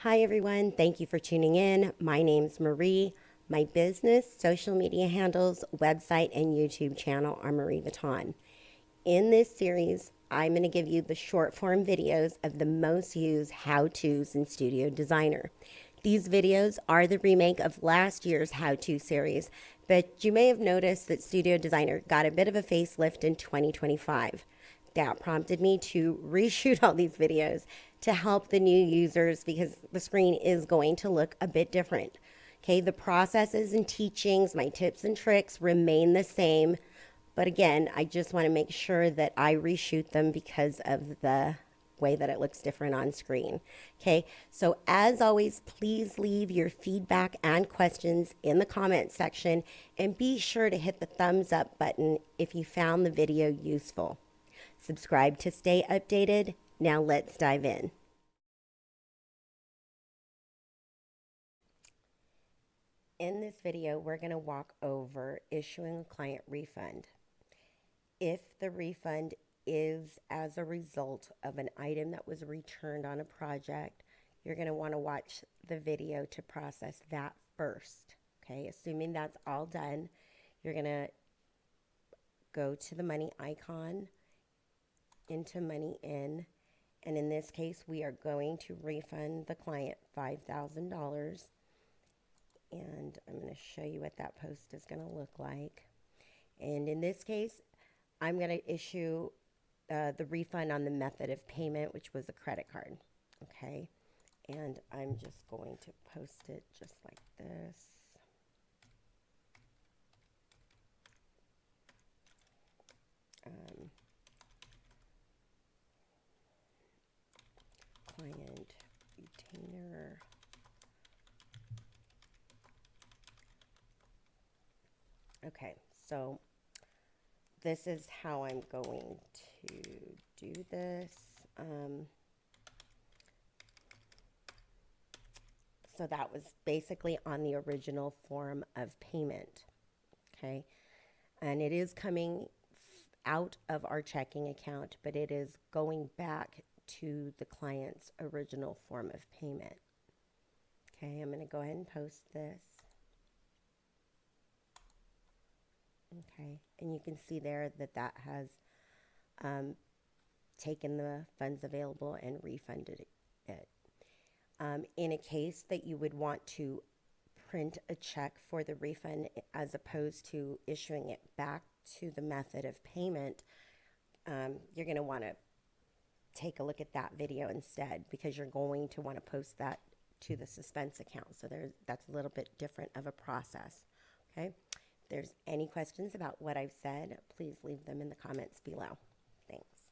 Hi, everyone. Thank you for tuning in. My name's Marie. My business, social media handles, website, and YouTube channel are Mareevuitton. In this series, I'm going to give you the short form videos of the most used how-tos in Studio Designer. These videos are the remake of last year's how-to series, but you may have noticed that Studio Designer got a bit of a facelift in 2025. That prompted me to reshoot all these videos to help the new users because the screen is going to look a bit different. Okay, the processes and teachings, my tips and tricks remain the same. But again, I just want to make sure that I reshoot them because of the way that it looks different on screen. Okay, so as always, please leave your feedback and questions in the comment section and be sure to hit the thumbs up button if you found the video useful. Subscribe to stay updated. Now let's dive in. In this video, we're going to walk over issuing a client refund. If the refund is as a result of an item that was returned on a project, you're going to want to watch the video to process that first. Okay, assuming that's all done, you're going to go to the money icon, into money in, and in this case, we are going to refund the client $5,000. And I'm going to show you what that post is going to look like. And in this case, I'm going to issue the refund on the method of payment, which was a credit card. Okay. And I'm just going to post it just like this. Client retainer. Okay, so this is how I'm going to do this. So that was basically on the original form of payment, okay? And it is coming out of our checking account, but it is going back to the client's original form of payment. Okay, I'm going to go ahead and post this. Okay, and you can see there that that has taken the funds available and refunded it. In a case that you would want to print a check for the refund as opposed to issuing it back to the method of payment, you're going to want to take a look at that video instead because you're going to want to post that to the suspense account. So that's a little bit different of a process. Okay. If there's any questions about what I've said, please leave them in the comments below. Thanks.